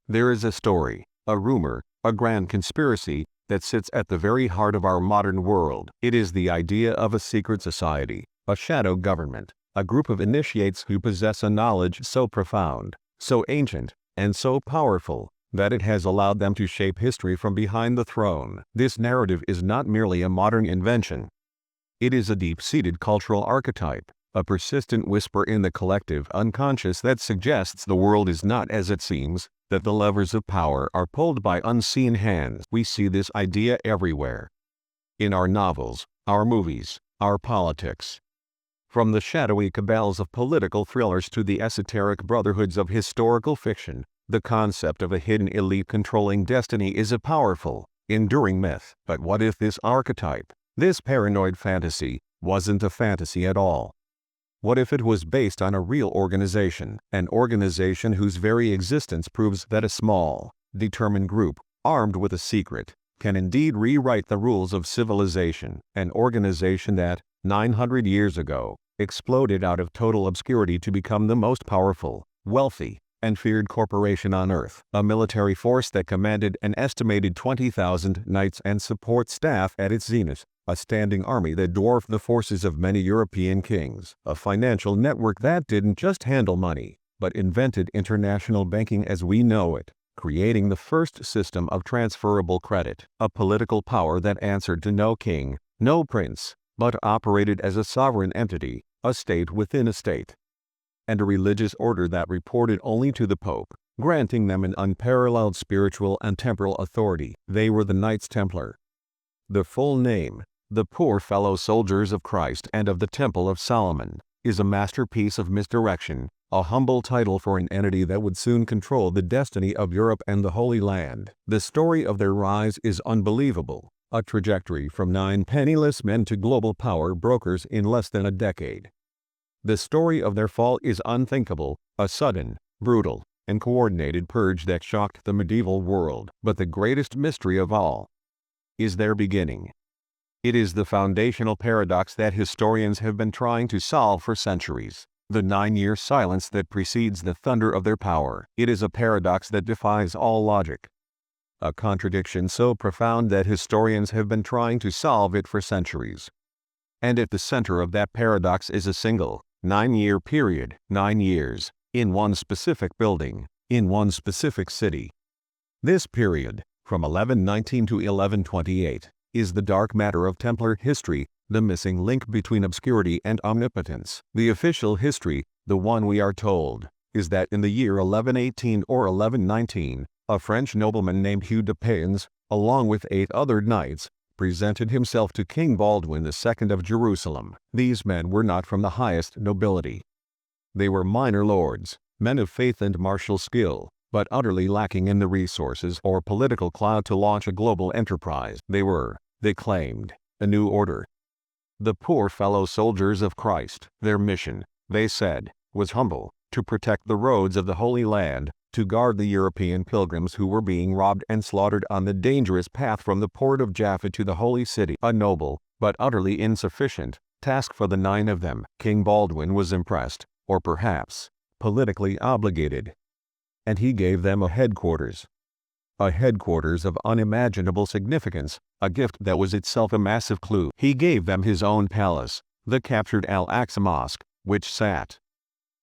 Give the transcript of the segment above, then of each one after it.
There is a story, a rumor, a grand conspiracy that sits at the very heart of our modern world. It is the idea of a secret society, a shadow government, a group of initiates who possess a knowledge so profound, so ancient, and so powerful, that it has allowed them to shape history from behind the throne. This narrative is not merely a modern invention. It is a deep-seated cultural archetype, a persistent whisper in the collective unconscious that suggests the world is not as it seems, that the levers of power are pulled by unseen hands. We see this idea everywhere. In our novels, our movies, our politics. From the shadowy cabals of political thrillers to the esoteric brotherhoods of historical fiction, the concept of a hidden elite controlling destiny is a powerful, enduring myth. But what if this archetype, this paranoid fantasy, wasn't a fantasy at all? What if it was based on a real organization, an organization whose very existence proves that a small, determined group, armed with a secret, can indeed rewrite the rules of civilization, an organization that, 900 years ago, exploded out of total obscurity to become the most powerful, wealthy, and feared corporation on Earth, a military force that commanded an estimated 20,000 knights and support staff at its zenith, a standing army that dwarfed the forces of many European kings, a financial network that didn't just handle money, but invented international banking as we know it, creating the first system of transferable credit, a political power that answered to no king, no prince, but operated as a sovereign entity, a state within a state, and a religious order that reported only to the Pope, granting them an unparalleled spiritual and temporal authority. They were the Knights Templar. The full name, the Poor Fellow Soldiers of Christ and of the Temple of Solomon, is a masterpiece of misdirection, a humble title for an entity that would soon control the destiny of Europe and the Holy Land. The story of their rise is unbelievable, a trajectory from 9 penniless men to global power brokers in less than a decade. The story of their fall is unthinkable, a sudden, brutal, and coordinated purge that shocked the medieval world. But the greatest mystery of all is their beginning. It is the foundational paradox that historians have been trying to solve for centuries. The 9-year silence that precedes the thunder of their power. It is a paradox that defies all logic. A contradiction so profound that historians have been trying to solve it for centuries. And at the center of that paradox is a single, 9-year period, 9 years, in one specific building, in one specific city. This period, from 1119 to 1128, is the dark matter of Templar history, the missing link between obscurity and omnipotence. The official history, the one we are told, is that in the year 1118 or 1119, a French nobleman named Hugh de Payens, along with 8 other knights, presented himself to King Baldwin II of Jerusalem. These men were not from the highest nobility. They were minor lords, men of faith and martial skill, but utterly lacking in the resources or political clout to launch a global enterprise. They were, they claimed, a new order. The Poor Fellow Soldiers of Christ. Their mission, they said, was humble, to protect the roads of the Holy Land, to guard the European pilgrims who were being robbed and slaughtered on the dangerous path from the port of Jaffa to the Holy City. A noble, but utterly insufficient, task for the 9 of them. King Baldwin was impressed, or perhaps, politically obligated. And he gave them a headquarters. A headquarters of unimaginable significance, a gift that was itself a massive clue. He gave them his own palace, the captured Al-Aqsa Mosque, which sat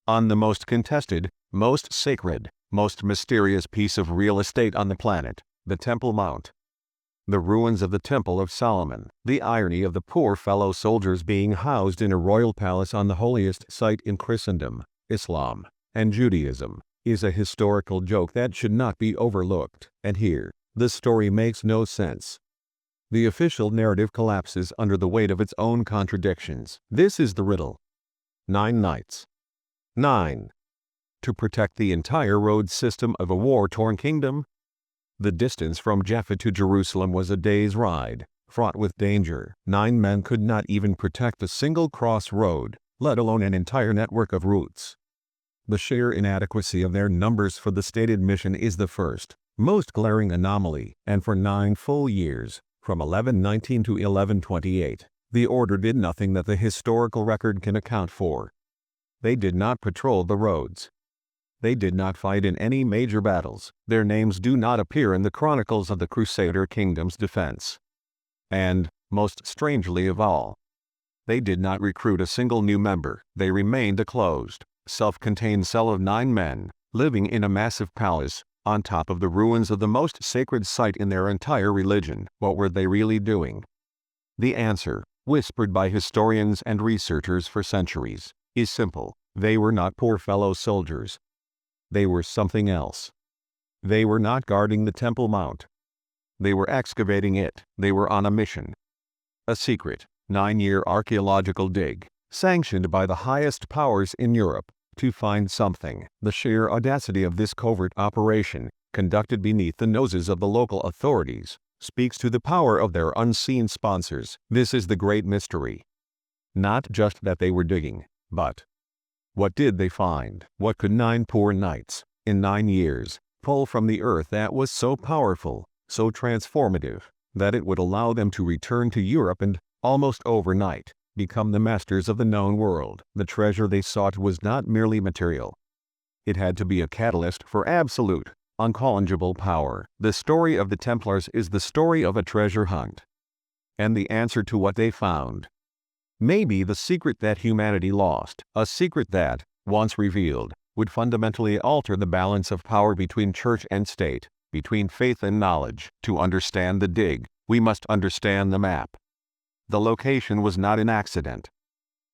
on the most contested, most sacred, most mysterious piece of real estate on the planet, the Temple Mount. The ruins of the Temple of Solomon. The irony of the Poor Fellow Soldiers being housed in a royal palace on the holiest site in Christendom, Islam, and Judaism, is a historical joke that should not be overlooked. And here, the story makes no sense. The official narrative collapses under the weight of its own contradictions. This is the riddle. 9 knights. 9. To protect the entire road system of a war-torn kingdom? The distance from Jaffa to Jerusalem was a day's ride, fraught with danger. 9 men could not even protect a single crossroad, let alone an entire network of routes. The sheer inadequacy of their numbers for the stated mission is the first, most glaring anomaly, and for 9 full years, from 1119 to 1128, the order did nothing that the historical record can account for. They did not patrol the roads. They did not fight in any major battles. Their names do not appear in the chronicles of the Crusader kingdom's defense. And, most strangely of all, they did not recruit a single new member. They remained a closed, self-contained cell of 9 men, living in a massive palace, on top of the ruins of the most sacred site in their entire religion. What were they really doing? The answer, whispered by historians and researchers for centuries, is simple. They were not poor fellow soldiers. They were something else. They were not guarding the Temple Mount. They were excavating it. They were on a mission. A secret, 9-year archaeological dig, sanctioned by the highest powers in Europe, to find something. The sheer audacity of this covert operation, conducted beneath the noses of the local authorities, speaks to the power of their unseen sponsors. This is the great mystery. Not just that they were digging, but what did they find? What could 9 poor knights, in 9 years, pull from the earth that was so powerful, so transformative, that it would allow them to return to Europe and, almost overnight, become the masters of the known world? The treasure they sought was not merely material. It had to be a catalyst for absolute, unchallengeable power. The story of the Templars is the story of a treasure hunt. And the answer to what they found may be the secret that humanity lost, a secret that, once revealed, would fundamentally alter the balance of power between church and state, between faith and knowledge. To understand the dig, we must understand the map. The location was not an accident.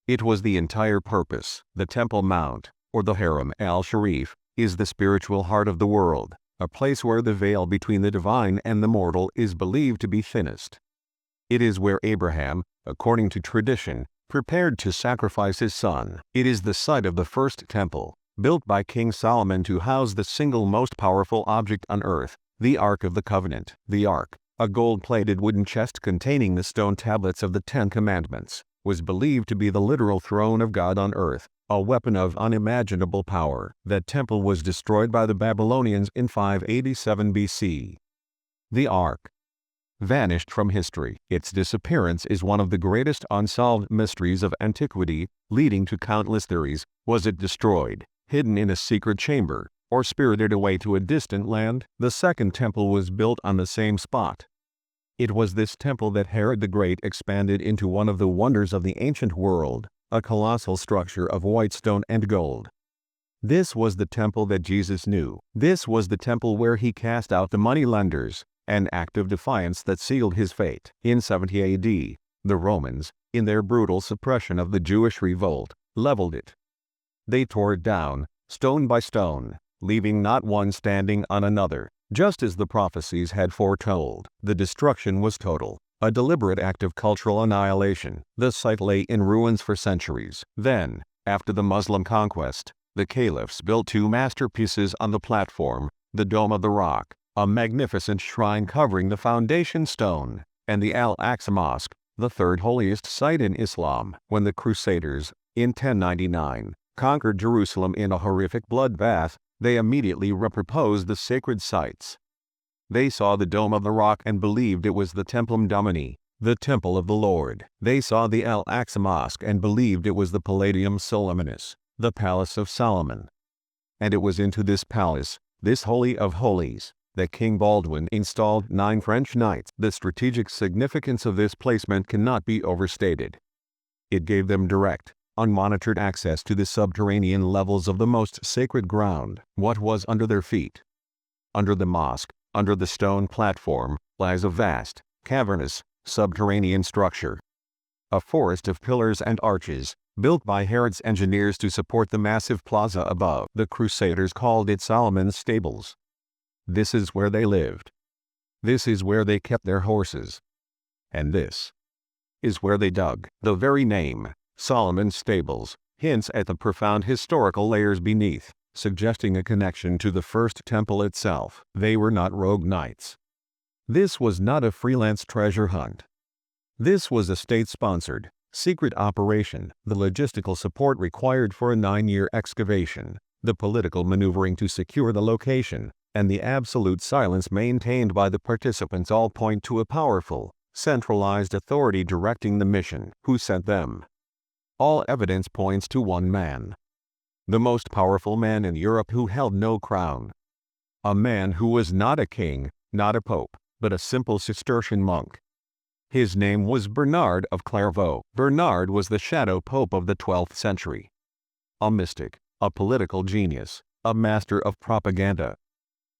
It was the entire purpose. The Temple Mount, or the Haram al-Sharif, is the spiritual heart of the world, a place where the veil between the divine and the mortal is believed to be thinnest. It is where Abraham, according to tradition, prepared to sacrifice his son. It is the site of the first temple, built by King Solomon to house the single most powerful object on earth, the Ark of the Covenant. The Ark, a gold-plated wooden chest containing the stone tablets of the 10 Commandments, was believed to be the literal throne of God on earth, a weapon of unimaginable power. That temple was destroyed by the Babylonians in 587 BC. The Ark vanished from history. Its disappearance is one of the greatest unsolved mysteries of antiquity, leading to countless theories. Was it destroyed, hidden in a secret chamber, or spirited away to a distant land? The second temple was built on the same spot. It was this temple that Herod the Great expanded into one of the wonders of the ancient world, a colossal structure of white stone and gold. This was the temple that Jesus knew. This was the temple where he cast out the moneylenders, an act of defiance that sealed his fate. In 70 AD, the Romans, in their brutal suppression of the Jewish revolt, leveled it. They tore it down, stone by stone, leaving not one standing on another, just as the prophecies had foretold. The destruction was total, a deliberate act of cultural annihilation. The site lay in ruins for centuries. Then, after the Muslim conquest, the caliphs built 2 masterpieces on the platform, the Dome of the Rock, a magnificent shrine covering the foundation stone, and the Al-Aqsa Mosque, the third holiest site in Islam. When the Crusaders, in 1099, conquered Jerusalem in a horrific bloodbath, they immediately reproposed the sacred sites. They saw the Dome of the Rock and believed it was the Templum Domini, the Temple of the Lord. They saw the Al-Aqsa Mosque and believed it was the Palladium Solomonus, the Palace of Solomon. And it was into this palace, this Holy of Holies, that King Baldwin installed 9 French knights. The strategic significance of this placement cannot be overstated. It gave them direct, unmonitored access to the subterranean levels of the most sacred ground. What was under their feet? Under the mosque, under the stone platform, lies a vast, cavernous, subterranean structure. A forest of pillars and arches, built by Herod's engineers to support the massive plaza above. The Crusaders called it Solomon's Stables. This is where they lived. This is where they kept their horses. And this is where they dug. The very name, Solomon's Stables, hints at the profound historical layers beneath, suggesting a connection to the first temple itself. They were not rogue knights. This was not a freelance treasure hunt. This was a state-sponsored, secret operation. The logistical support required for a 9-year excavation, the political maneuvering to secure the location, and the absolute silence maintained by the participants all point to a powerful, centralized authority directing the mission. Who sent them? All evidence points to one man. the most powerful man in Europe who held no crown. A man who was not a king, not a pope, but a simple Cistercian monk. His name was Bernard of Clairvaux. Bernard was the shadow pope of the 12th century. A mystic, a political genius, a master of propaganda.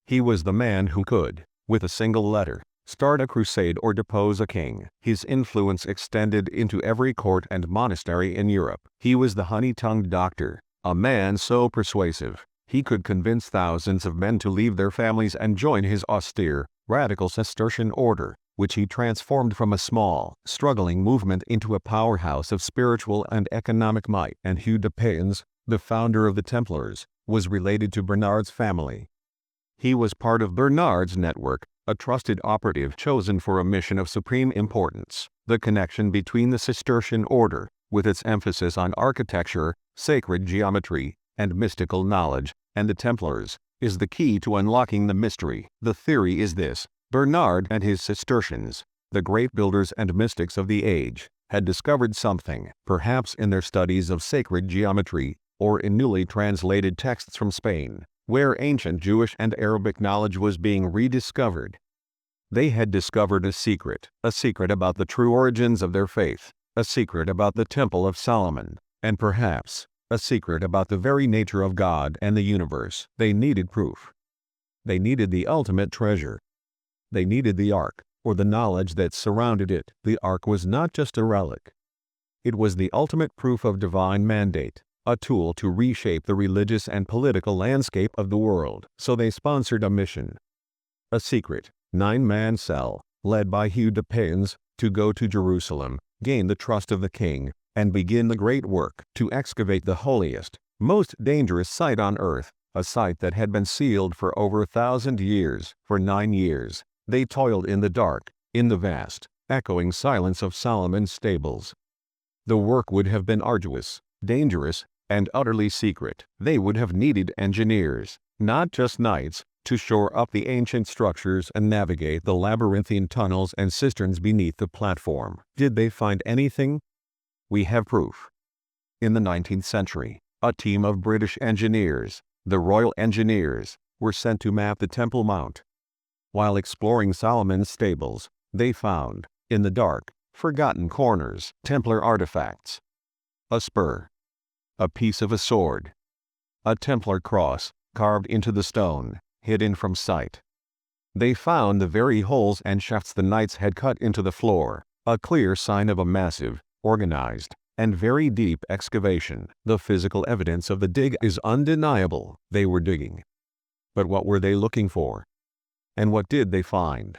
He was the man who could, with a single letter, start a crusade or depose a king. His influence extended into every court and monastery in Europe. He was the honey-tongued doctor, a man so persuasive, he could convince thousands of men to leave their families and join his austere, radical Cistercian order, which he transformed from a small, struggling movement into a powerhouse of spiritual and economic might. And Hugh de Payens, the founder of the Templars, was related to Bernard's family. He was part of Bernard's network, a trusted operative chosen for a mission of supreme importance. The connection between the Cistercian order, with its emphasis on architecture, sacred geometry, and mystical knowledge, and the Templars, is the key to unlocking the mystery. The theory is this: Bernard and his Cistercians, the great builders and mystics of the age, had discovered something, perhaps in their studies of sacred geometry, or in newly translated texts from Spain, where ancient Jewish and Arabic knowledge was being rediscovered. They had discovered a secret about the true origins of their faith, a secret about the Temple of Solomon, and perhaps, a secret about the very nature of God and the universe. They needed proof. They needed the ultimate treasure. They needed the Ark, or the knowledge that surrounded it. The Ark was not just a relic. It was the ultimate proof of divine mandate, a tool to reshape the religious and political landscape of the world. So they sponsored a mission. A secret, 9-man cell, led by Hugh de Payens, to go to Jerusalem, gain the trust of the king, and begin the great work to excavate the holiest, most dangerous site on earth, a site that had been sealed for over 1,000 years. For 9 years, they toiled in the dark, in the vast, echoing silence of Solomon's stables. The work would have been arduous, dangerous, and utterly secret. They would have needed engineers, not just knights, to shore up the ancient structures and navigate the labyrinthine tunnels and cisterns beneath the platform. Did they find anything? We have proof. In the 19th century, a team of British engineers, the Royal Engineers, were sent to map the Temple Mount. While exploring Solomon's stables, they found, in the dark, forgotten corners, Templar artifacts. A spur. A piece of a sword. A Templar cross, carved into the stone, hidden from sight. They found the very holes and shafts the knights had cut into the floor, a clear sign of a massive, organized, and very deep excavation. The physical evidence of the dig is undeniable. They were digging. But what were they looking for? And what did they find?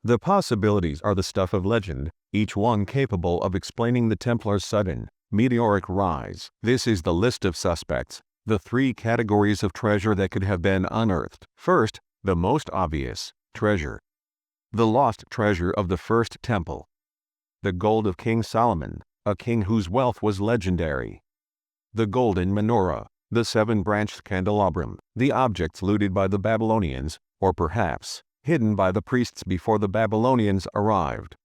The possibilities are the stuff of legend, each one capable of explaining the Templars' sudden, meteoric rise. This is the list of suspects, the 3 categories of treasure that could have been unearthed. First, the most obvious, treasure. The lost treasure of the First Temple. The gold of King Solomon, a king whose wealth was legendary. The golden menorah, the 7-branched candelabrum, the objects looted by the Babylonians, or perhaps, hidden by the priests before the Babylonians arrived.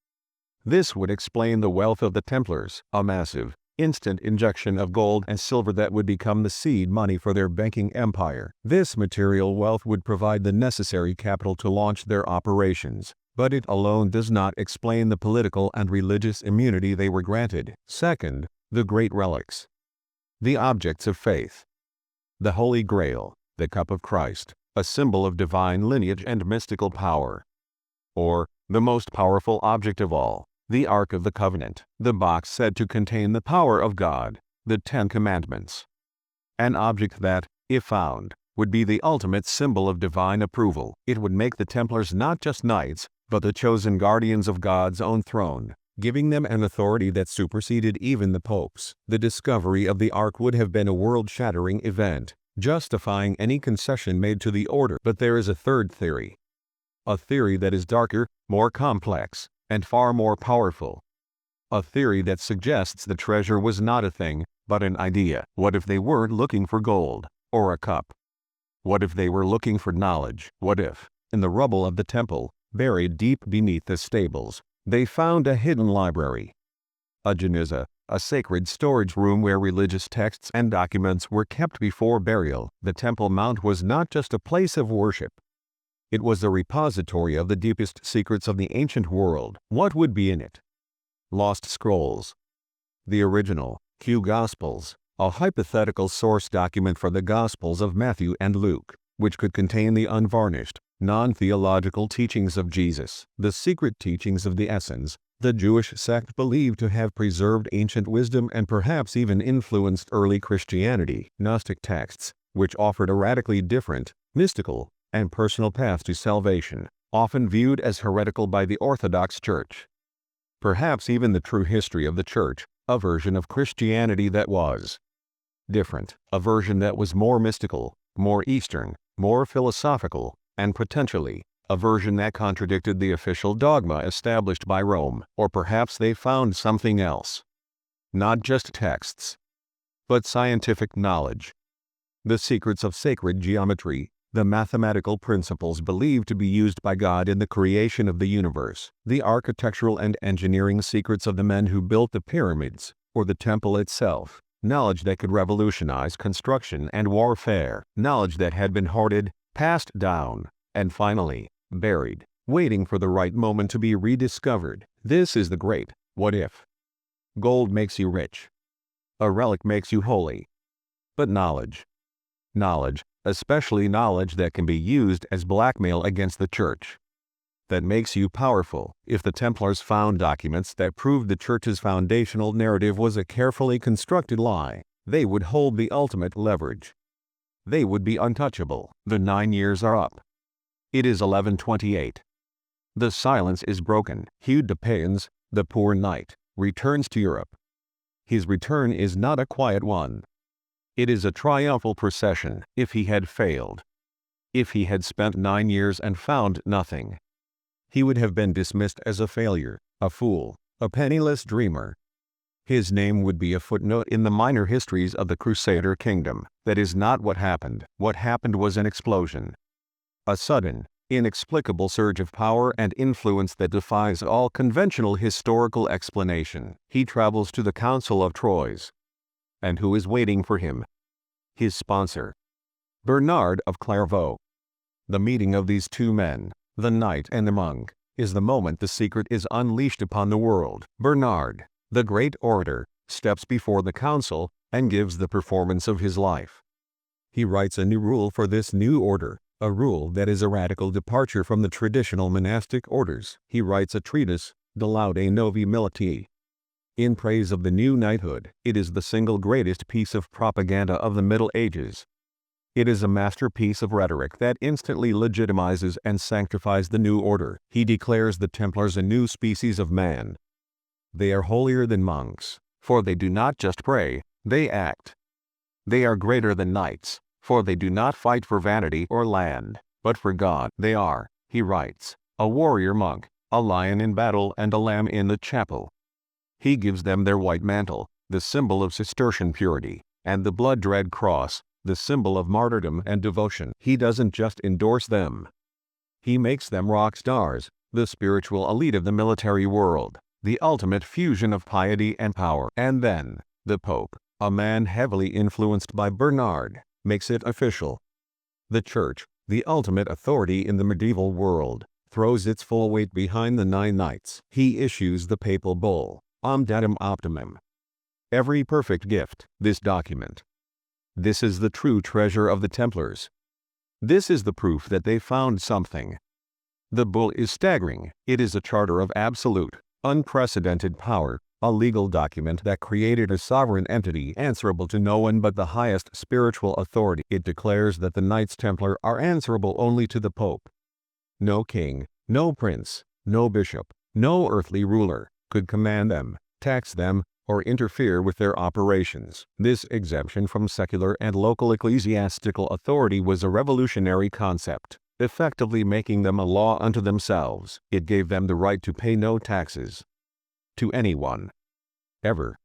This would explain the wealth of the Templars, a massive, instant injection of gold and silver that would become the seed money for their banking empire. This material wealth would provide the necessary capital to launch their operations, but it alone does not explain the political and religious immunity they were granted. Second, the great relics. The objects of faith. The Holy Grail, the cup of Christ, a symbol of divine lineage and mystical power. Or, the most powerful object of all, the Ark of the Covenant, the box said to contain the power of God, the 10 Commandments. An object that, if found, would be the ultimate symbol of divine approval. It would make the Templars not just knights, but the chosen guardians of God's own throne, giving them an authority that superseded even the popes. The discovery of the Ark would have been a world-shattering event, justifying any concession made to the order. But there is a third theory. A theory that is darker, more complex, and far more powerful. A theory that suggests the treasure was not a thing, but an idea. What if they weren't looking for gold, or a cup? What if they were looking for knowledge? What if, in the rubble of the temple, buried deep beneath the stables, they found a hidden library? A Geniza, a sacred storage room where religious texts and documents were kept before burial. The Temple Mount was not just a place of worship. It was a repository of the deepest secrets of the ancient world. What would be in it? Lost scrolls. The original, Q Gospels, a hypothetical source document for the Gospels of Matthew and Luke, which could contain the unvarnished, non-theological teachings of Jesus. The secret teachings of the Essenes, the Jewish sect believed to have preserved ancient wisdom and perhaps even influenced early Christianity. Gnostic texts, which offered a radically different, mystical, and personal path to salvation, often viewed as heretical by the Orthodox Church. Perhaps even the true history of the Church, a version of Christianity that was different, a version that was more mystical, more Eastern, more philosophical, and potentially, a version that contradicted the official dogma established by Rome. Or perhaps they found something else. Not just texts, but scientific knowledge. The secrets of sacred geometry, the mathematical principles believed to be used by God in the creation of the universe, the architectural and engineering secrets of the men who built the pyramids, or the temple itself, knowledge that could revolutionize construction and warfare, knowledge that had been hoarded, passed down, and finally, buried, waiting for the right moment to be rediscovered. This is the great what if. Gold makes you rich. A relic makes you holy. But knowledge, especially knowledge that can be used as blackmail against the Church, that makes you powerful. If the Templars found documents that proved the Church's foundational narrative was a carefully constructed lie, they would hold the ultimate leverage. They would be untouchable. The 9 years are up. It is 1128. The silence is broken. Hugh de Payens, the poor knight, returns to Europe. His return is not a quiet one. It is a triumphal procession. If he had failed, if he had spent 9 years and found nothing, he would have been dismissed as a failure, a fool, a penniless dreamer. His name would be a footnote in the minor histories of the Crusader kingdom. That is not what happened. What happened was an explosion. A sudden, inexplicable surge of power and influence that defies all conventional historical explanation. He travels to the Council of Troyes. And who is waiting for him? His sponsor, Bernard of Clairvaux. The meeting of these two men, the knight and the monk, is the moment the secret is unleashed upon the world. Bernard, the great orator, steps before the council and gives the performance of his life. He writes a new rule for this new order, a rule that is a radical departure from the traditional monastic orders. He writes a treatise, De Laude Novi Militii, in praise of the new knighthood. It is the single greatest piece of propaganda of the Middle Ages. It is a masterpiece of rhetoric that instantly legitimizes and sanctifies the new order. He declares the Templars a new species of man. They are holier than monks, for they do not just pray, they act. They are greater than knights, for they do not fight for vanity or land, but for God. They are, he writes, a warrior monk, a lion in battle and a lamb in the chapel. He gives them their white mantle, the symbol of Cistercian purity, and the blood-red cross, the symbol of martyrdom and devotion. He doesn't just endorse them. He makes them rock stars, the spiritual elite of the military world, the ultimate fusion of piety and power. And then, the Pope, a man heavily influenced by Bernard, makes it official. The Church, the ultimate authority in the medieval world, throws its full weight behind the 9 knights. He issues the papal bull, Datum Optimum. Every perfect gift. This document. This is the true treasure of the Templars. This is the proof that they found something. The bull is staggering. It is a charter of absolute, unprecedented power, a legal document that created a sovereign entity answerable to no one but the highest spiritual authority. It declares that the Knights Templar are answerable only to the Pope. No king, no prince, no bishop, no earthly ruler could command them, tax them, or interfere with their operations. This exemption from secular and local ecclesiastical authority was a revolutionary concept, effectively making them a law unto themselves. It gave them the right to pay no taxes to anyone, ever.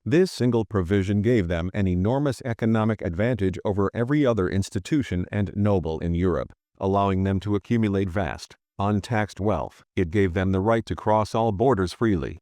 This single provision gave them an enormous economic advantage over every other institution and noble in Europe, allowing them to accumulate vast, untaxed wealth. It gave them the right to cross all borders freely.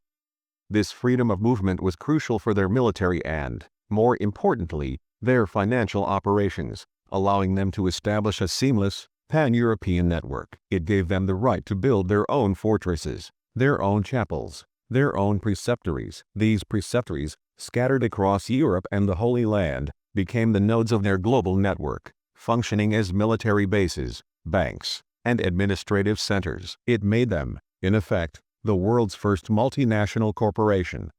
This freedom of movement was crucial for their military and, more importantly, their financial operations, allowing them to establish a seamless, pan-European network. It gave them the right to build their own fortresses, their own chapels, their own preceptories. These preceptories, scattered across Europe and the Holy Land, became the nodes of their global network, functioning as military bases, banks, and administrative centers. It made them, in effect, the world's first multinational corporation.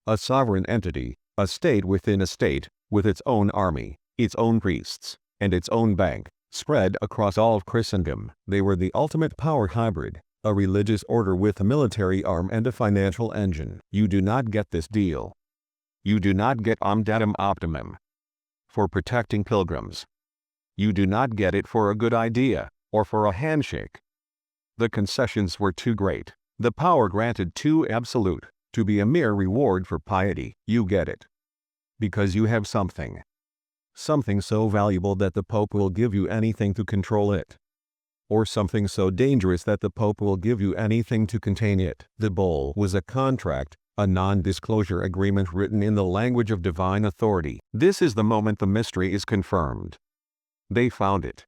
A sovereign entity, a state within a state, with its own army, its own priests, and its own bank, spread across all of Christendom. They were the ultimate power hybrid, a religious order with a military arm and a financial engine. You do not get this deal. You do not get Omdatum Optimum for protecting pilgrims. You do not get it for a good idea, or for a handshake. The concessions were too great, the power granted too absolute, to be a mere reward for piety. You get it because you have something. Something so valuable that the Pope will give you anything to control it. Or something so dangerous that the Pope will give you anything to contain it. The bull was a contract, a non-disclosure agreement written in the language of divine authority. This is the moment the mystery is confirmed. They found it.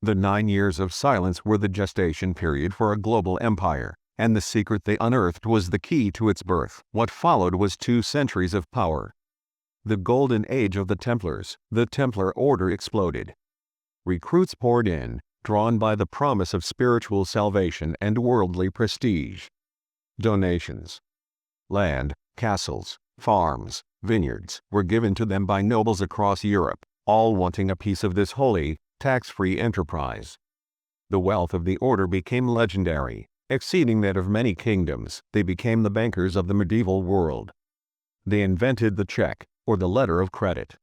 The 9 years of silence were the gestation period for a global empire, and the secret they unearthed was the key to its birth. What followed was 2 centuries of power. The golden age of the Templars. The Templar order exploded. Recruits poured in, drawn by the promise of spiritual salvation and worldly prestige. Donations, land, castles, farms, vineyards, were given to them by nobles across Europe, all wanting a piece of this holy, tax-free enterprise. The wealth of the order became legendary, exceeding that of many kingdoms. They became the bankers of the medieval world. They invented the check, or the letter of credit.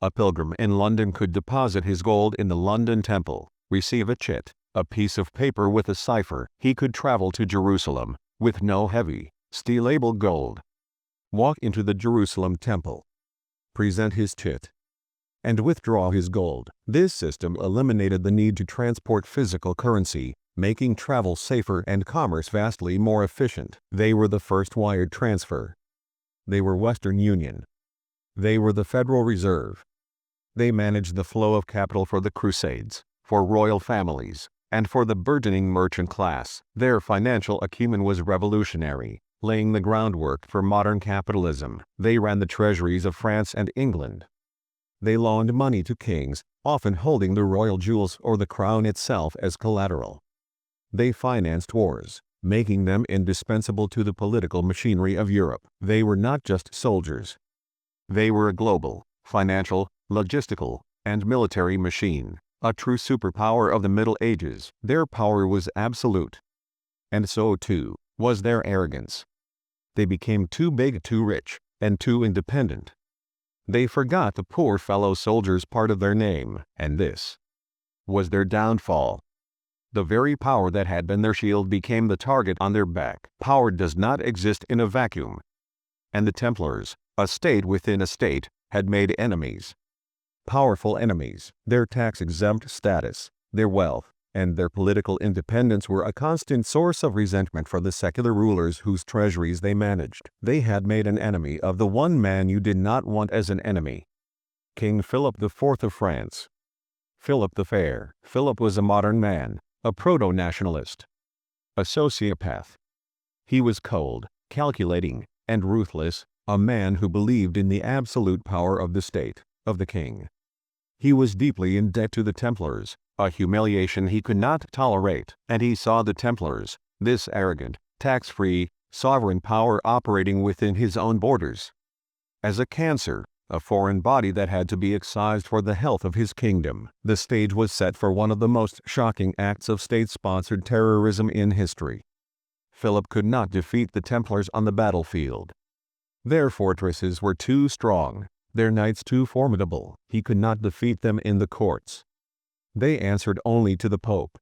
A pilgrim in London could deposit his gold in the London Temple, receive a chit, a piece of paper with a cipher. He could travel to Jerusalem, with no heavy, steelable gold. Walk into the Jerusalem Temple, present his chit, and withdraw his gold. This system eliminated the need to transport physical currency, making travel safer and commerce vastly more efficient. They were the first wired transfer. They were Western Union. They were the Federal Reserve. They managed the flow of capital for the Crusades, for royal families, and for the burgeoning merchant class. Their financial acumen was revolutionary, laying the groundwork for modern capitalism. They ran the treasuries of France and England. They loaned money to kings, often holding the royal jewels or the crown itself as collateral. They financed wars, making them indispensable to the political machinery of Europe. They were not just soldiers. They were a global, financial, logistical, and military machine, a true superpower of the Middle Ages. Their power was absolute. And so too was their arrogance. They became too big, too rich, and too independent. They forgot the poor fellow soldiers part of their name, and this was their downfall. The very power that had been their shield became the target on their back. Power does not exist in a vacuum. And the Templars, a state within a state, had made enemies. Powerful enemies. Their tax-exempt status, their wealth, and their political independence were a constant source of resentment for the secular rulers whose treasuries they managed. They had made an enemy of the one man you did not want as an enemy. King Philip IV of France. Philip the Fair. Philip was a modern man, a proto-nationalist, a sociopath. He was cold, calculating, and ruthless, a man who believed in the absolute power of the state, of the king. He was deeply in debt to the Templars, a humiliation he could not tolerate, and he saw the Templars, this arrogant, tax-free, sovereign power operating within his own borders, as a cancer, a foreign body that had to be excised for the health of his kingdom. The stage was set for one of the most shocking acts of state-sponsored terrorism in history. Philip could not defeat the Templars on the battlefield. Their fortresses were too strong, their knights too formidable. He could not defeat them in the courts. They answered only to the Pope.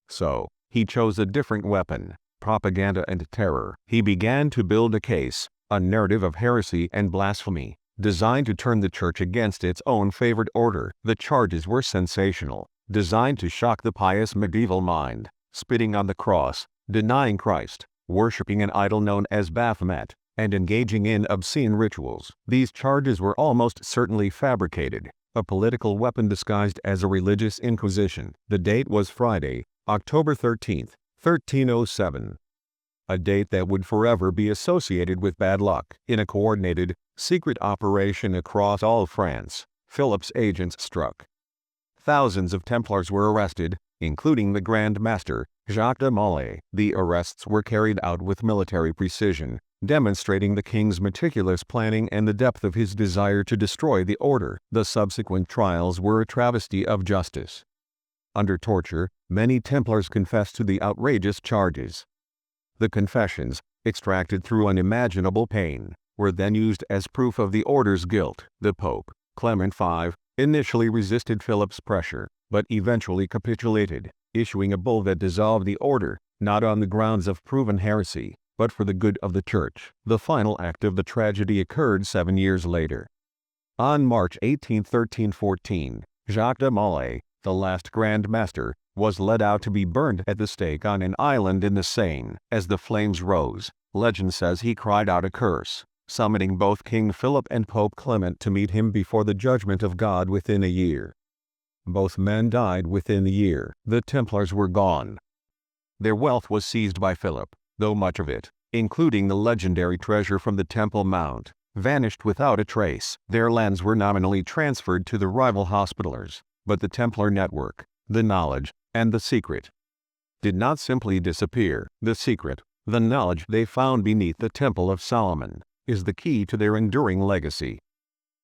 So, he chose a different weapon, propaganda and terror. He began to build a case, a narrative of heresy and blasphemy, designed to turn the Church against its own favored order. The charges were sensational, designed to shock the pious medieval mind, spitting on the cross, denying Christ, worshipping an idol known as Baphomet, and engaging in obscene rituals. These charges were almost certainly fabricated, a political weapon disguised as a religious inquisition. The date was Friday, October 13, 1307. A date that would forever be associated with bad luck. In a coordinated, secret operation across all France, Philip's agents struck. Thousands of Templars were arrested, including the Grand Master, Jacques de Molay. The arrests were carried out with military precision, demonstrating the king's meticulous planning and the depth of his desire to destroy the order. The subsequent trials were a travesty of justice. Under torture, many Templars confessed to the outrageous charges. The confessions, extracted through unimaginable pain, were then used as proof of the order's guilt. The Pope, Clement V, initially resisted Philip's pressure, but eventually capitulated, issuing a bull that dissolved the order, not on the grounds of proven heresy, but for the good of the Church. The final act of the tragedy occurred 7 years later. On March 18, 1314, Jacques de Molay, the last Grand Master, was led out to be burned at the stake on an island in the Seine. As the flames rose, legend says he cried out a curse, summoning both King Philip and Pope Clement to meet him before the judgment of God within a year. Both men died within the year. The Templars were gone. Their wealth was seized by Philip, though much of it, including the legendary treasure from the Temple Mount, vanished without a trace. Their lands were nominally transferred to the rival Hospitallers, but the Templar network, the knowledge, and the secret did not simply disappear. The secret, the knowledge they found beneath the Temple of Solomon, is the key to their enduring legacy.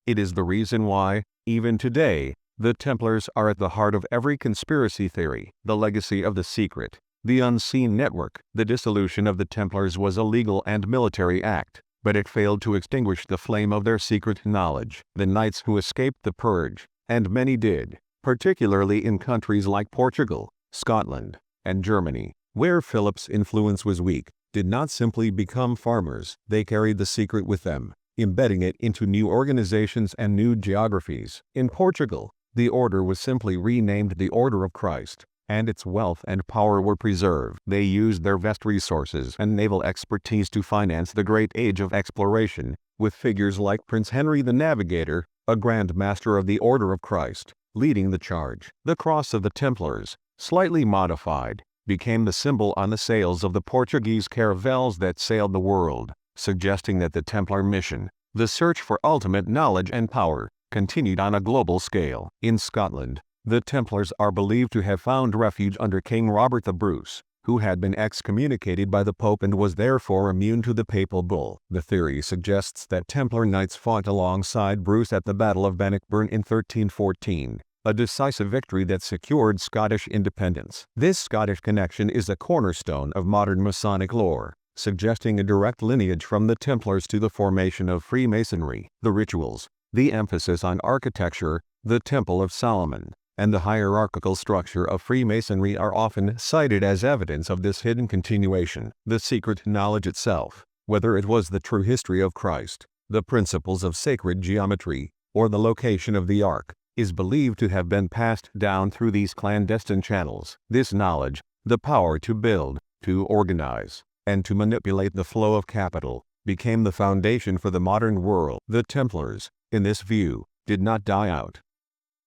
It is the reason why, even today, the Templars are at the heart of every conspiracy theory. The legacy of the secret, the unseen network. The dissolution of the Templars was a legal and military act, but it failed to extinguish the flame of their secret knowledge. The knights who escaped the purge, and many did, particularly in countries like Portugal, Scotland, and Germany, where Philip's influence was weak, did not simply become farmers. They carried the secret with them, embedding it into new organizations and new geographies. In Portugal, the order was simply renamed the Order of Christ, and its wealth and power were preserved. They used their vast resources and naval expertise to finance the great age of exploration, with figures like Prince Henry the Navigator, a Grand Master of the Order of Christ, leading the charge. The cross of the Templars, slightly modified, became the symbol on the sails of the Portuguese caravels that sailed the world, suggesting that the Templar mission, the search for ultimate knowledge and power, continued on a global scale. In Scotland, the Templars are believed to have found refuge under King Robert the Bruce, who had been excommunicated by the Pope and was therefore immune to the papal bull. The theory suggests that Templar knights fought alongside Bruce at the Battle of Bannockburn in 1314, a decisive victory that secured Scottish independence. This Scottish connection is a cornerstone of modern Masonic lore, suggesting a direct lineage from the Templars to the formation of Freemasonry. The rituals, the emphasis on architecture, the Temple of Solomon, and the hierarchical structure of Freemasonry are often cited as evidence of this hidden continuation. The secret knowledge itself, whether it was the true history of Christ, the principles of sacred geometry, or the location of the Ark, is believed to have been passed down through these clandestine channels. This knowledge, the power to build, to organize, and to manipulate the flow of capital, became the foundation for the modern world. The Templars, in this view, did not die out.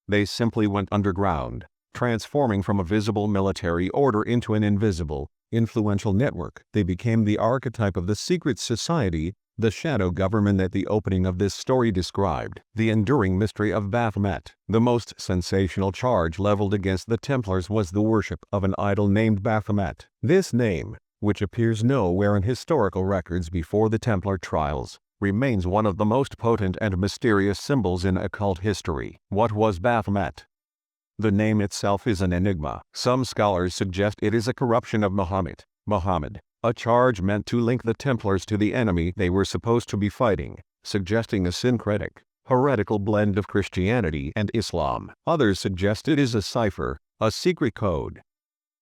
They simply went underground, transforming from a visible military order into an invisible, influential network. They became the archetype of the secret society, the shadow government that the opening of this story described. The enduring mystery of Baphomet. The most sensational charge leveled against the Templars was the worship of an idol named Baphomet. This name, which appears nowhere in historical records before the Templar trials, remains one of the most potent and mysterious symbols in occult history. What was Baphomet? The name itself is an enigma. Some scholars suggest it is a corruption of Muhammad, a charge meant to link the Templars to the enemy they were supposed to be fighting, suggesting a syncretic, heretical blend of Christianity and Islam. Others suggest it is a cipher, a secret code.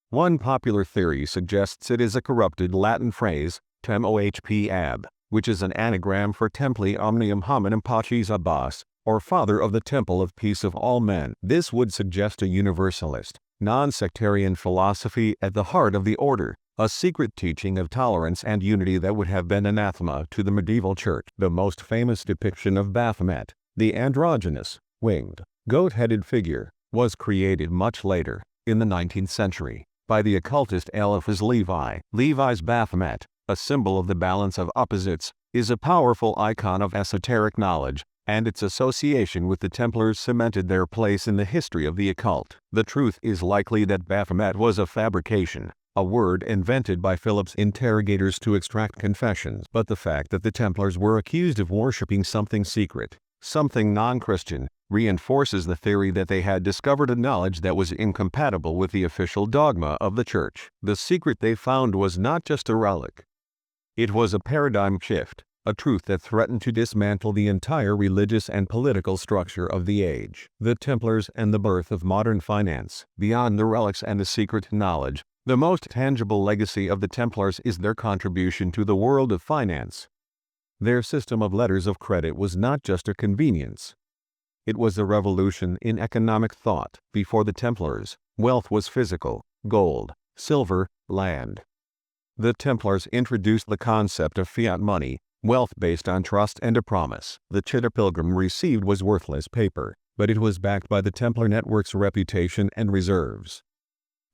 One popular theory suggests it is a corrupted Latin phrase, Tem-ohp-ab, which is an anagram for Templi Omnium Hominum Pacis Abbas, or Father of the Temple of Peace of all men. This would suggest a universalist, non-sectarian philosophy at the heart of the order, a secret teaching of tolerance and unity that would have been anathema to the medieval church. The most famous depiction of Baphomet, the androgynous, winged, goat-headed figure, was created much later, in the 19th century, by the occultist Eliphas Levi. Levi's Baphomet, a symbol of the balance of opposites, is a powerful icon of esoteric knowledge, and its association with the Templars cemented their place in the history of the occult. The truth is likely that Baphomet was a fabrication, a word invented by Philip's interrogators to extract confessions. But the fact that the Templars were accused of worshipping something secret, something non-Christian, reinforces the theory that they had discovered a knowledge that was incompatible with the official dogma of the Church. The secret they found was not just a relic. It was a paradigm shift, a truth that threatened to dismantle the entire religious and political structure of the age. The Templars and the birth of modern finance. Beyond the relics and the secret knowledge, the most tangible legacy of the Templars is their contribution to the world of finance. Their system of letters of credit was not just a convenience. It was a revolution in economic thought. Before the Templars, wealth was physical: gold, silver, land. The Templars introduced the concept of fiat money, wealth based on trust and a promise. The chit a pilgrim received was worthless paper, but it was backed by the Templar network's reputation and reserves.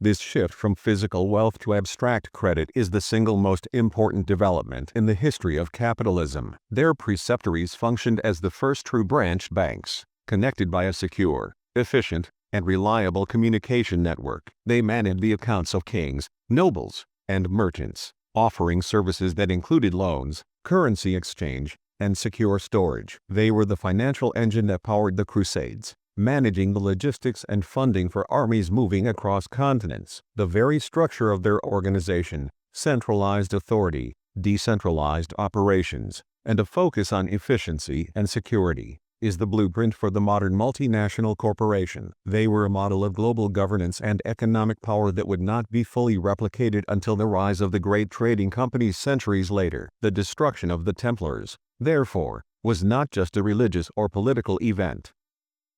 This shift from physical wealth to abstract credit is the single most important development in the history of capitalism. Their preceptories functioned as the first true branch banks, connected by a secure, efficient, and reliable communication network. They managed the accounts of kings, nobles, and merchants, offering services that included loans, currency exchange, and secure storage. They were the financial engine that powered the Crusades, managing the logistics and funding for armies moving across continents. The very structure of their organization, centralized authority, decentralized operations, and a focus on efficiency and security, is the blueprint for the modern multinational corporation. They were a model of global governance and economic power that would not be fully replicated until the rise of the great trading companies centuries later. The destruction of the Templars, therefore, was not just a religious or political event.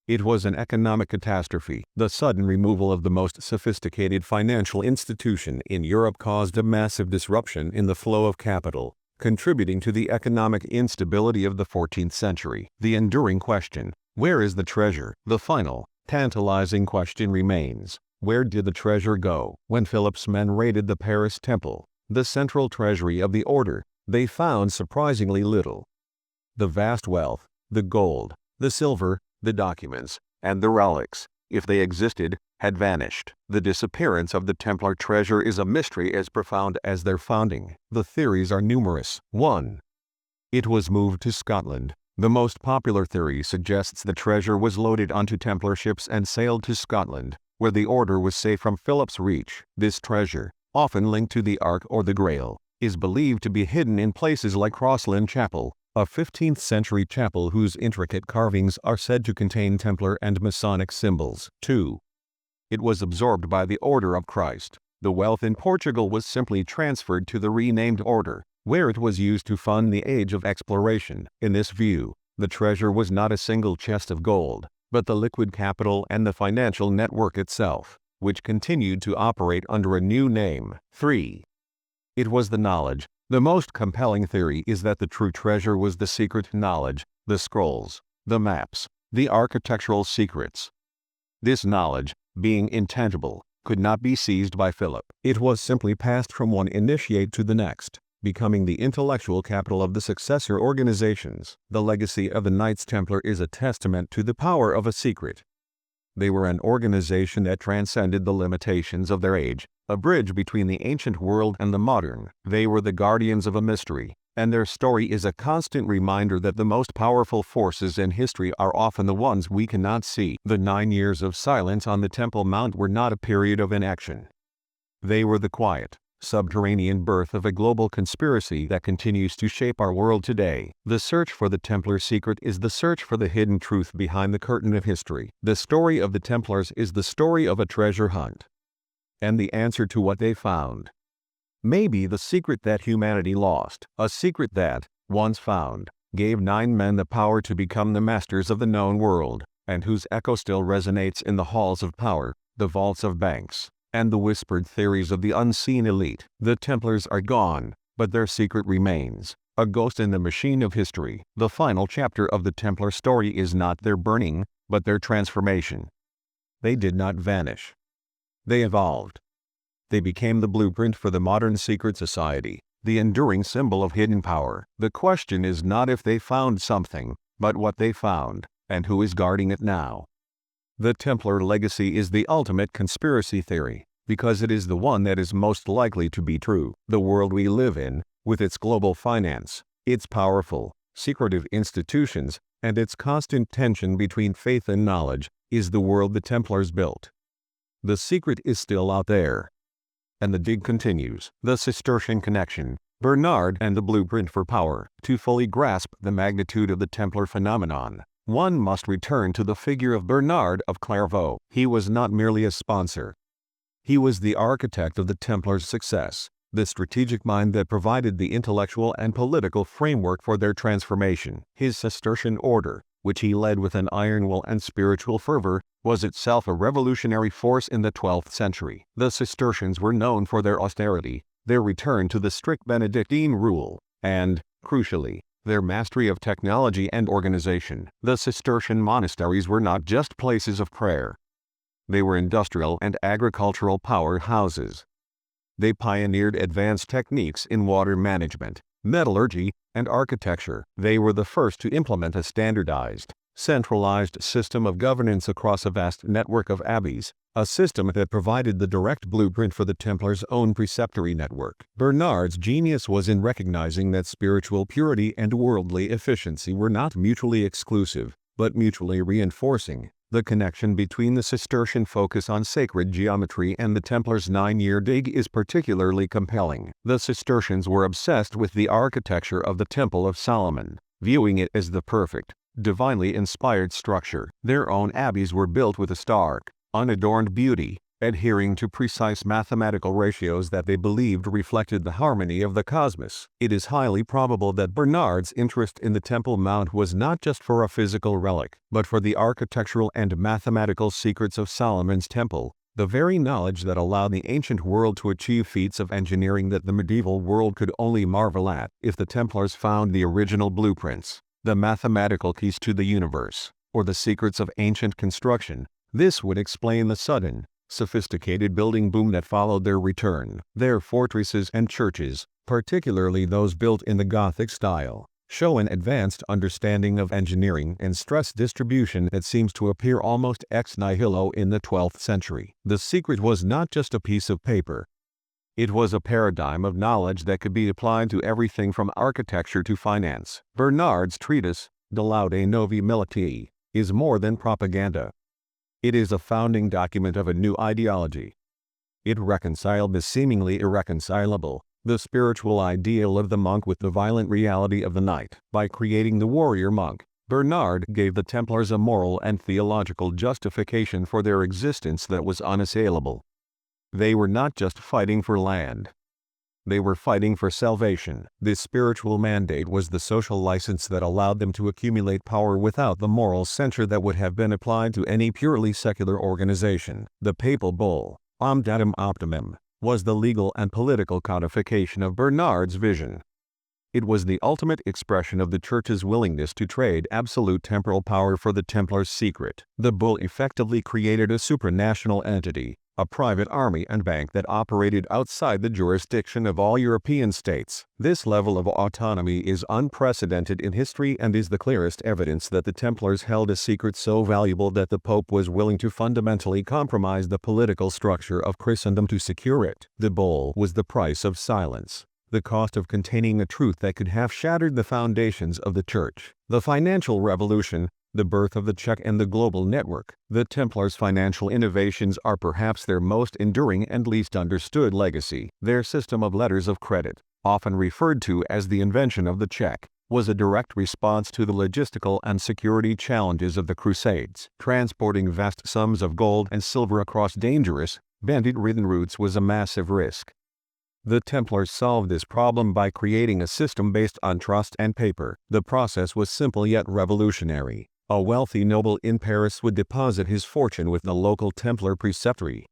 It was an economic catastrophe. The sudden removal of the most sophisticated financial institution in Europe caused a massive disruption in the flow of capital, contributing to the economic instability of the 14th century. The enduring question, where is the treasure? The final, tantalizing question remains, where did the treasure go? When Philip's men raided the Paris Temple, the central treasury of the order, they found surprisingly little. The vast wealth, the gold, the silver, the documents, and the relics, if they existed, had vanished. The disappearance of the Templar treasure is a mystery as profound as their founding. The theories are numerous. 1. It was moved to Scotland. The most popular theory suggests the treasure was loaded onto Templar ships and sailed to Scotland, where the order was safe from Philip's reach. This treasure, often linked to the Ark or the Grail, is believed to be hidden in places like Crossland Chapel, a 15th-century chapel whose intricate carvings are said to contain Templar and Masonic symbols. 2. It was absorbed by the Order of Christ. The wealth in Portugal was simply transferred to the renamed order, where it was used to fund the age of exploration. In this view, the treasure was not a single chest of gold, but the liquid capital and the financial network itself, which continued to operate under a new name. 3. It was the knowledge. The most compelling theory is that the true treasure was the secret knowledge, the scrolls, the maps, the architectural secrets. This knowledge, being intangible, could not be seized by Philip. It was simply passed from one initiate to the next, becoming the intellectual capital of the successor organizations. The legacy of the Knights Templar is a testament to the power of a secret. They were an organization that transcended the limitations of their age, a bridge between the ancient world and the modern. They were the guardians of a mystery, and their story is a constant reminder that the most powerful forces in history are often the ones we cannot see. The 9 years of silence on the Temple Mount were not a period of inaction. They were the quiet, subterranean birth of a global conspiracy that continues to shape our world today. The search for the Templar secret is the search for the hidden truth behind the curtain of history. The story of the Templars is the story of a treasure hunt, and the answer to what they found may be the secret that humanity lost. A secret that, once found, gave 9 men the power to become the masters of the known world, and whose echo still resonates in the halls of power, the vaults of banks, and the whispered theories of the unseen elite. The Templars are gone, but their secret remains, a ghost in the machine of history. The final chapter of the Templar story is not their burning, but their transformation. They did not vanish. They evolved. They became the blueprint for the modern secret society, the enduring symbol of hidden power. The question is not if they found something, but what they found, and who is guarding it now. The Templar legacy is the ultimate conspiracy theory, because it is the one that is most likely to be true. The world we live in, with its global finance, its powerful, secretive institutions, and its constant tension between faith and knowledge, is the world the Templars built. The secret is still out there. And the dig continues. The Cistercian connection, Bernard and the blueprint for power. To fully grasp the magnitude of the Templar phenomenon, one must return to the figure of Bernard of Clairvaux. He was not merely a sponsor. He was the architect of the Templars' success, the strategic mind that provided the intellectual and political framework for their transformation. His Cistercian order, which he led with an iron will and spiritual fervor, was itself a revolutionary force in the 12th century. The Cistercians were known for their austerity, their return to the strict Benedictine rule, and, crucially, their mastery of technology and organization. The Cistercian monasteries were not just places of prayer. They were industrial and agricultural powerhouses. They pioneered advanced techniques in water management, metallurgy, and architecture. They were the first to implement a standardized, centralized system of governance across a vast network of abbeys, a system that provided the direct blueprint for the Templars' own preceptory network. Bernard's genius was in recognizing that spiritual purity and worldly efficiency were not mutually exclusive, but mutually reinforcing. The connection between the Cistercian focus on sacred geometry and the Templars' 9-year dig is particularly compelling. The Cistercians were obsessed with the architecture of the Temple of Solomon, viewing it as the perfect, divinely inspired structure. Their own abbeys were built with a stark, unadorned beauty, adhering to precise mathematical ratios that they believed reflected the harmony of the cosmos. It is highly probable that Bernard's interest in the Temple Mount was not just for a physical relic, but for the architectural and mathematical secrets of Solomon's Temple, the very knowledge that allowed the ancient world to achieve feats of engineering that the medieval world could only marvel at. If the Templars found the original blueprints, the mathematical keys to the universe, or the secrets of ancient construction, this would explain the sudden, sophisticated building boom that followed their return. Their fortresses and churches, particularly those built in the Gothic style, show an advanced understanding of engineering and stress distribution that seems to appear almost ex nihilo in the 12th century. The secret was not just a piece of paper. It was a paradigm of knowledge that could be applied to everything from architecture to finance. Bernard's treatise, De Laude Novi Militii, is more than propaganda. It is a founding document of a new ideology. It reconciled the seemingly irreconcilable, the spiritual ideal of the monk with the violent reality of the knight. By creating the warrior monk, Bernard gave the Templars a moral and theological justification for their existence that was unassailable. They were not just fighting for land. They were fighting for salvation. This spiritual mandate was the social license that allowed them to accumulate power without the moral censure that would have been applied to any purely secular organization. The papal bull, Omdatum Optimum, was the legal and political codification of Bernard's vision. It was the ultimate expression of the Church's willingness to trade absolute temporal power for the Templars' secret. The bull effectively created a supranational entity, a private army and bank that operated outside the jurisdiction of all European states. This level of autonomy is unprecedented in history and is the clearest evidence that the Templars held a secret so valuable that the Pope was willing to fundamentally compromise the political structure of Christendom to secure it. The bull was the price of silence, the cost of containing a truth that could have shattered the foundations of the Church. The financial revolution, the birth of the check and the global network. The Templars' financial innovations are perhaps their most enduring and least understood legacy. Their system of letters of credit, often referred to as the invention of the check, was a direct response to the logistical and security challenges of the Crusades. Transporting vast sums of gold and silver across dangerous, bandit-ridden routes was a massive risk. The Templars solved this problem by creating a system based on trust and paper. The process was simple yet revolutionary. A wealthy noble in Paris would deposit his fortune with the local Templar preceptory.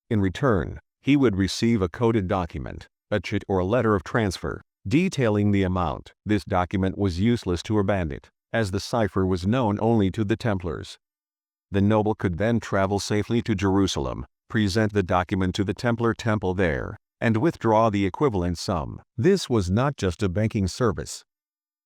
In return, he would receive a coded document, a chit or a letter of transfer, detailing the amount. This document was useless to a bandit, as the cipher was known only to the Templars. The noble could then travel safely to Jerusalem, present the document to the Templar temple there, and withdraw the equivalent sum. This was not just a banking service.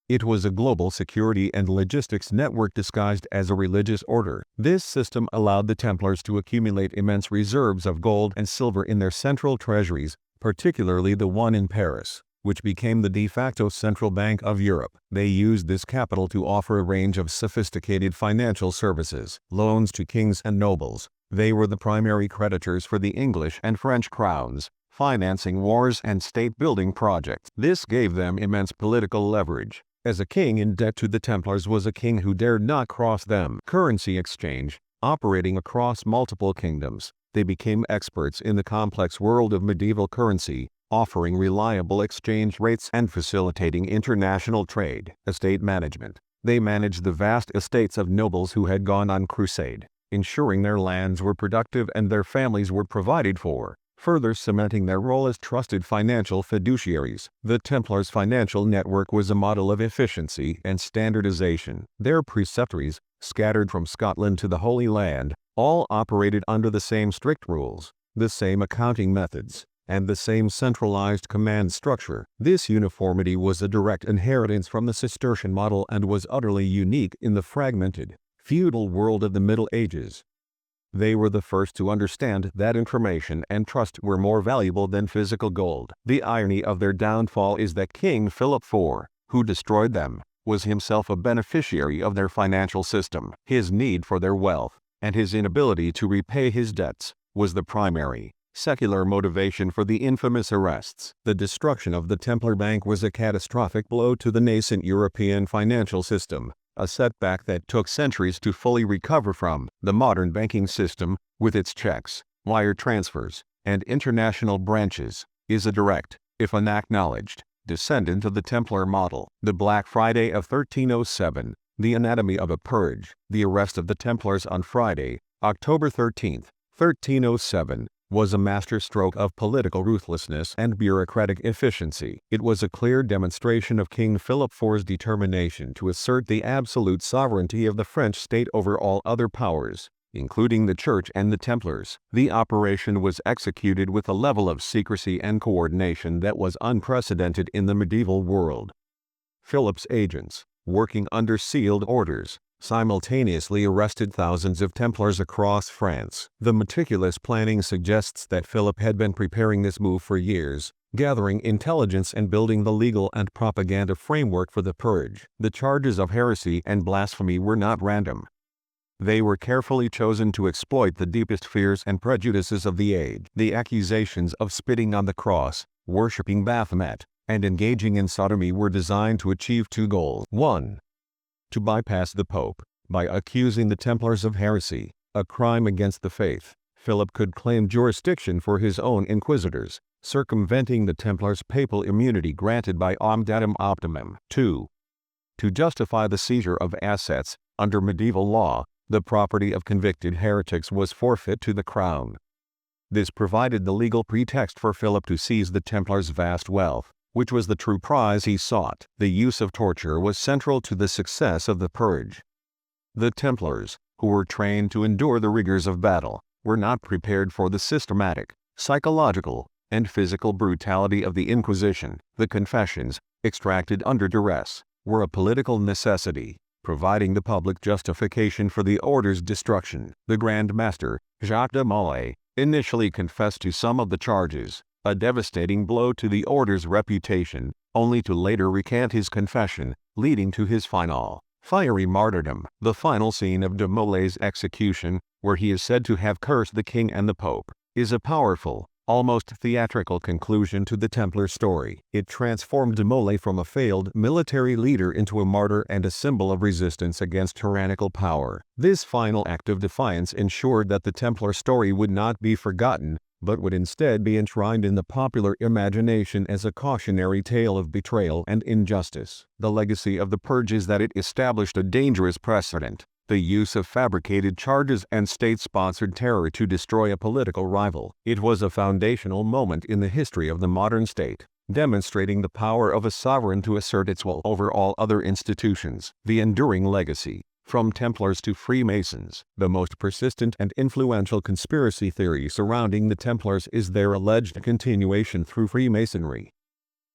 It was a global security and logistics network disguised as a religious order. This system allowed the Templars to accumulate immense reserves of gold and silver in their central treasuries, particularly the one in Paris, which became the de facto central bank of Europe. They used this capital to offer a range of sophisticated financial services, loans to kings and nobles. They were the primary creditors for the English and French crowns, financing wars and state-building projects. This gave them immense political leverage, as a king in debt to the Templars was a king who dared not cross them. Currency exchange, operating across multiple kingdoms, they became experts in the complex world of medieval currency, offering reliable exchange rates and facilitating international trade. Estate management. They managed the vast estates of nobles who had gone on crusade, ensuring their lands were productive and their families were provided for, further cementing their role as trusted financial fiduciaries. The Templars' financial network was a model of efficiency and standardization. Their preceptories, scattered from Scotland to the Holy Land, all operated under the same strict rules, the same accounting methods, and the same centralized command structure. This uniformity was a direct inheritance from the Cistercian model and was utterly unique in the fragmented, feudal world of the Middle Ages. They were the first to understand that information and trust were more valuable than physical gold. The irony of their downfall is that King Philip IV, who destroyed them, was himself a beneficiary of their financial system. His need for their wealth, and his inability to repay his debts, was the primary, secular motivation for the infamous arrests. The destruction of the Templar Bank was a catastrophic blow to the nascent European financial system, a setback that took centuries to fully recover from. The modern banking system, with its checks, wire transfers, and international branches, is a direct, if unacknowledged, descendant of the Templar model. The Black Friday of 1307, the anatomy of a purge. The arrest of the Templars on Friday, October 13, 1307, was a masterstroke of political ruthlessness and bureaucratic efficiency. It was a clear demonstration of King Philip IV's determination to assert the absolute sovereignty of the French state over all other powers, including the Church and the Templars. The operation was executed with a level of secrecy and coordination that was unprecedented in the medieval world. Philip's agents, working under sealed orders, simultaneously arrested thousands of Templars across France. The meticulous planning suggests that Philip had been preparing this move for years, gathering intelligence and building the legal and propaganda framework for the purge. The charges of heresy and blasphemy were not random. They were carefully chosen to exploit the deepest fears and prejudices of the age. The accusations of spitting on the cross, worshipping Baphomet, and engaging in sodomy were designed to achieve two goals. 1. To bypass the Pope. By accusing the Templars of heresy, a crime against the faith, Philip could claim jurisdiction for his own inquisitors, circumventing the Templars' papal immunity granted by Omdatum Optimum. 2. To justify the seizure of assets. Under medieval law, the property of convicted heretics was forfeit to the crown. This provided the legal pretext for Philip to seize the Templars' vast wealth, which was the true prize he sought. The use of torture was central to the success of the purge. The Templars, who were trained to endure the rigors of battle, were not prepared for the systematic, psychological, and physical brutality of the Inquisition. The confessions, extracted under duress, were a political necessity, providing the public justification for the order's destruction. The Grand Master, Jacques de Molay, initially confessed to some of the charges, a devastating blow to the order's reputation, only to later recant his confession, leading to his final, fiery martyrdom. The final scene of de Molay's execution, where he is said to have cursed the king and the pope, is a powerful, almost theatrical conclusion to the Templar story. It transformed de Molay from a failed military leader into a martyr and a symbol of resistance against tyrannical power. This final act of defiance ensured that the Templar story would not be forgotten, but would instead be enshrined in the popular imagination as a cautionary tale of betrayal and injustice. The legacy of the purge is that it established a dangerous precedent. the use of fabricated charges and state-sponsored terror to destroy a political rival. It was a foundational moment in the history of the modern state, demonstrating the power of a sovereign to assert its will over all other institutions. The enduring legacy. From Templars to Freemasons, the most persistent and influential conspiracy theory surrounding the Templars is their alleged continuation through Freemasonry.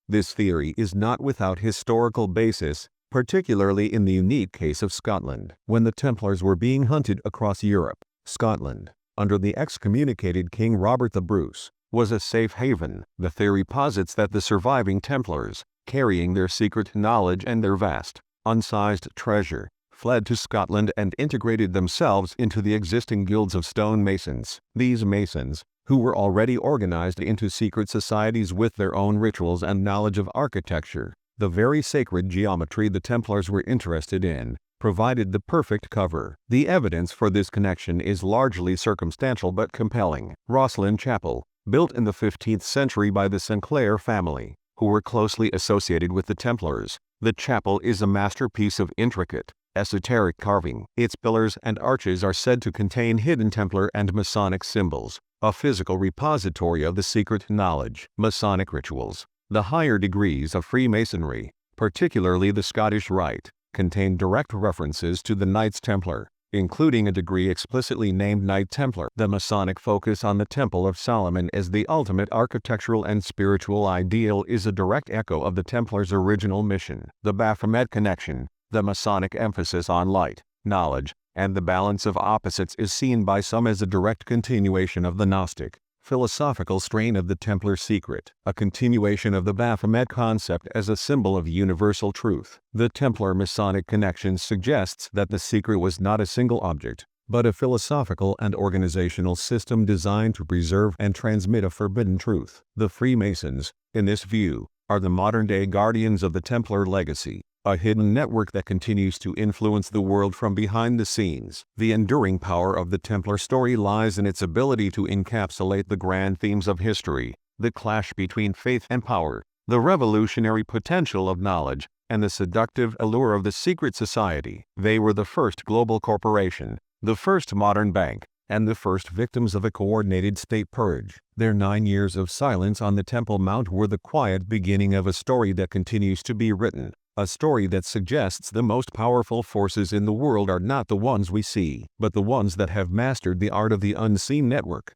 This theory is not without historical basis, particularly in the unique case of Scotland. When the Templars were being hunted across Europe, Scotland, under the excommunicated King Robert the Bruce, was a safe haven. The theory posits that the surviving Templars, carrying their secret knowledge and their vast, unsized treasure, fled to Scotland and integrated themselves into the existing guilds of stonemasons. These masons, who were already organized into secret societies with their own rituals and knowledge of architecture, the very sacred geometry the Templars were interested in, provided the perfect cover. The evidence for this connection is largely circumstantial but compelling. Rosslyn Chapel, built in the 15th century by the Sinclair family, who were closely associated with the Templars. The chapel is a masterpiece of intricate, esoteric carving. Its pillars and arches are said to contain hidden Templar and Masonic symbols, a physical repository of the secret knowledge. Masonic rituals. The higher degrees of Freemasonry, particularly the Scottish Rite, contain direct references to the Knights Templar, including a degree explicitly named Knight Templar. The Masonic focus on the Temple of Solomon as the ultimate architectural and spiritual ideal is a direct echo of the Templars' original mission. The Baphomet connection. The Masonic emphasis on light, knowledge, and the balance of opposites is seen by some as a direct continuation of the Gnostic, philosophical strain of the Templar secret, a continuation of the Baphomet concept as a symbol of universal truth. The Templar-Masonic connection suggests that the secret was not a single object, but a philosophical and organizational system designed to preserve and transmit a forbidden truth. The Freemasons, in this view, are the modern-day guardians of the Templar legacy, a hidden network that continues to influence the world from behind the scenes. The enduring power of the Templar story lies in its ability to encapsulate the grand themes of history, the clash between faith and power, the revolutionary potential of knowledge, and the seductive allure of the secret society. They were the first global corporation, the first modern bank, and the first victims of a coordinated state purge. Their 9 years of silence on the Temple Mount were the quiet beginning of a story that continues to be written. A story that suggests the most powerful forces in the world are not the ones we see, but the ones that have mastered the art of the unseen network.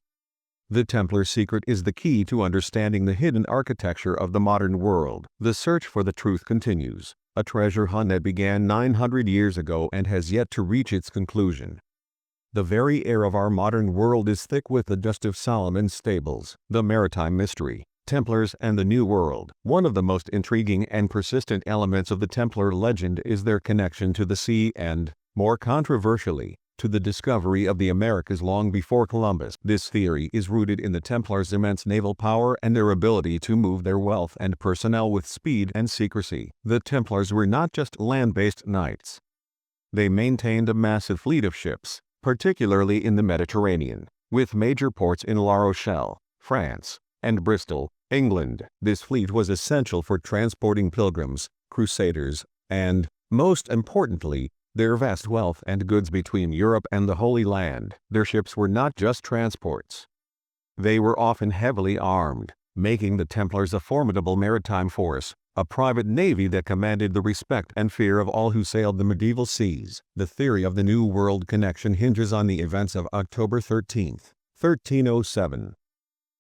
The Templar secret is the key to understanding the hidden architecture of the modern world. The search for the truth continues, a treasure hunt that began 900 years ago and has yet to reach its conclusion. The very air of our modern world is thick with the dust of Solomon's stables. The maritime mystery. Templars and the New World. One of the most intriguing and persistent elements of the Templar legend is their connection to the sea and, more controversially, to the discovery of the Americas long before Columbus. This theory is rooted in the Templars' immense naval power and their ability to move their wealth and personnel with speed and secrecy. The Templars were not just land-based knights. They maintained a massive fleet of ships, particularly in the Mediterranean, with major ports in La Rochelle, France, and Bristol, England. This fleet was essential for transporting pilgrims, crusaders, and, most importantly, their vast wealth and goods between Europe and the Holy Land. Their ships were not just transports. They were often heavily armed, making the Templars a formidable maritime force, a private navy that commanded the respect and fear of all who sailed the medieval seas. The theory of the New World connection hinges on the events of October 13, 1307.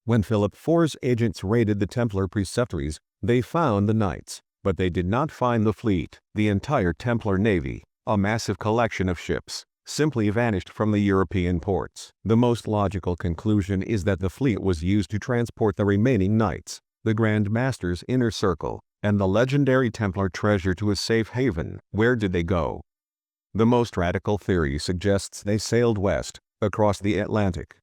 When Philip IV's agents raided the Templar preceptories, they found the knights, but they did not find the fleet. The entire Templar navy, a massive collection of ships, simply vanished from the European ports. The most logical conclusion is that the fleet was used to transport the remaining knights, the Grand Master's inner circle, and the legendary Templar treasure to a safe haven. Where did they go? The most radical theory suggests they sailed west, across the Atlantic.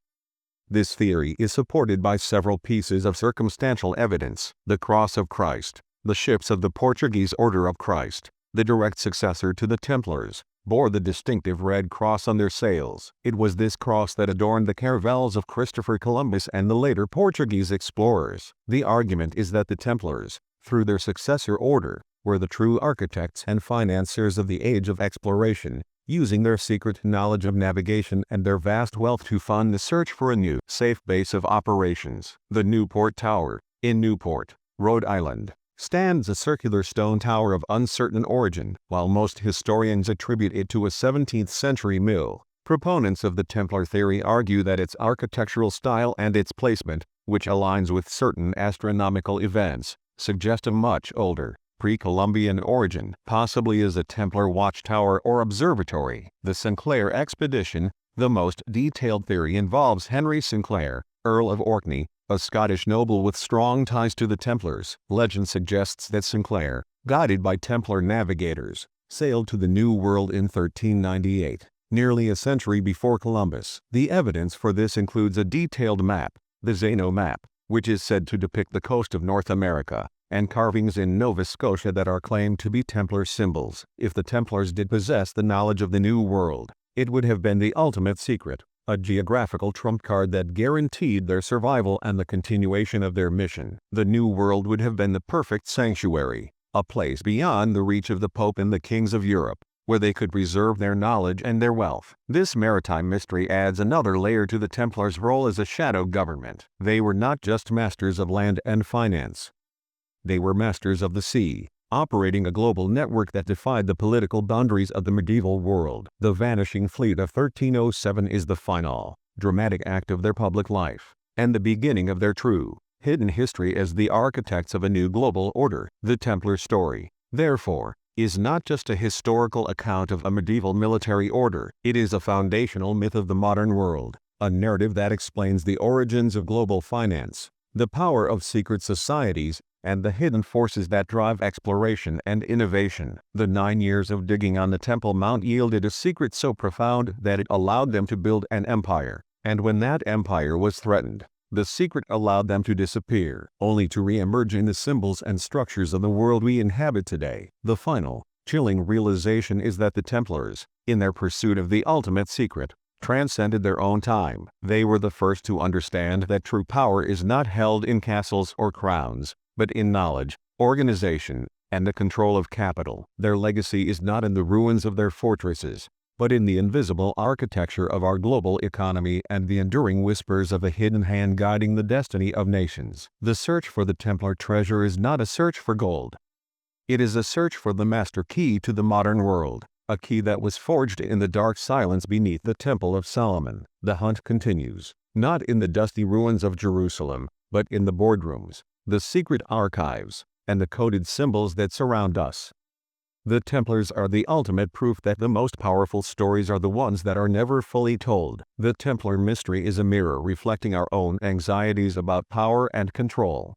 This theory is supported by several pieces of circumstantial evidence. The Cross of Christ, the ships of the Portuguese Order of Christ, the direct successor to the Templars, bore the distinctive red cross on their sails. It was this cross that adorned the caravels of Christopher Columbus and the later Portuguese explorers. The argument is that the Templars, through their successor order, were the true architects and financiers of the age of exploration, using their secret knowledge of navigation and their vast wealth to fund the search for a new, safe base of operations. The Newport Tower, in Newport, Rhode Island, stands a circular stone tower of uncertain origin. While most historians attribute it to a 17th-century mill, proponents of the Templar theory argue that its architectural style and its placement, which aligns with certain astronomical events, suggest a much older, pre-Columbian origin, possibly as a Templar watchtower or observatory. The Sinclair expedition, the most detailed theory, involves Henry Sinclair, Earl of Orkney, a Scottish noble with strong ties to the Templars. Legend suggests that Sinclair, guided by Templar navigators, sailed to the New World in 1398, nearly a century before Columbus. The evidence for this includes a detailed map, the Zano map, which is said to depict the coast of North America, and carvings in Nova Scotia that are claimed to be Templar symbols. If the Templars did possess the knowledge of the New World, it would have been the ultimate secret, a geographical trump card that guaranteed their survival and the continuation of their mission. The New World would have been the perfect sanctuary, a place beyond the reach of the Pope and the kings of Europe, where they could preserve their knowledge and their wealth. This maritime mystery adds another layer to the Templars' role as a shadow government. They were not just masters of land and finance. They were masters of the sea, operating a global network that defied the political boundaries of the medieval world. The vanishing fleet of 1307 is the final, dramatic act of their public life, and the beginning of their true, hidden history as the architects of a new global order. The Templar story, therefore, is not just a historical account of a medieval military order. It is a foundational myth of the modern world, a narrative that explains the origins of global finance, the power of secret societies, and the hidden forces that drive exploration and innovation. The 9 years of digging on the Temple Mount yielded a secret so profound that it allowed them to build an empire, and when that empire was threatened, the secret allowed them to disappear, only to re-emerge in the symbols and structures of the world we inhabit today. The final, chilling realization is that the Templars, in their pursuit of the ultimate secret, transcended their own time. They were the first to understand that true power is not held in castles or crowns, but in knowledge, organization, and the control of capital. Their legacy is not in the ruins of their fortresses, but in the invisible architecture of our global economy and the enduring whispers of a hidden hand guiding the destiny of nations. The search for the Templar treasure is not a search for gold. It is a search for the master key to the modern world, a key that was forged in the dark silence beneath the Temple of Solomon. The hunt continues, not in the dusty ruins of Jerusalem, but in the boardrooms, the secret archives, and the coded symbols that surround us. The Templars are the ultimate proof that the most powerful stories are the ones that are never fully told. The Templar mystery is a mirror reflecting our own anxieties about power and control.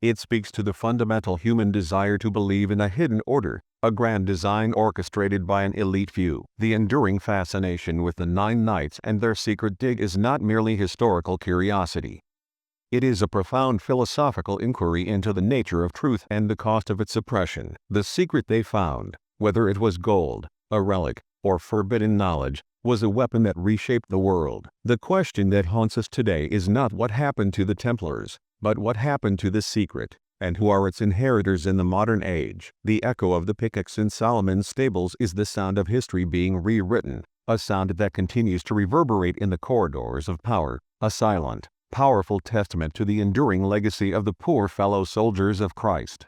It speaks to the fundamental human desire to believe in a hidden order, a grand design orchestrated by an elite few. The enduring fascination with the 9 Knights and their secret dig is not merely historical curiosity. It is a profound philosophical inquiry into the nature of truth and the cost of its suppression. The secret they found, whether it was gold, a relic, or forbidden knowledge, was a weapon that reshaped the world. The question that haunts us today is not what happened to the Templars, but what happened to the secret, and who are its inheritors in the modern age. The echo of the pickaxe in Solomon's stables is the sound of history being rewritten, a sound that continues to reverberate in the corridors of power, a silent, powerful testament to the enduring legacy of the poor fellow soldiers of Christ.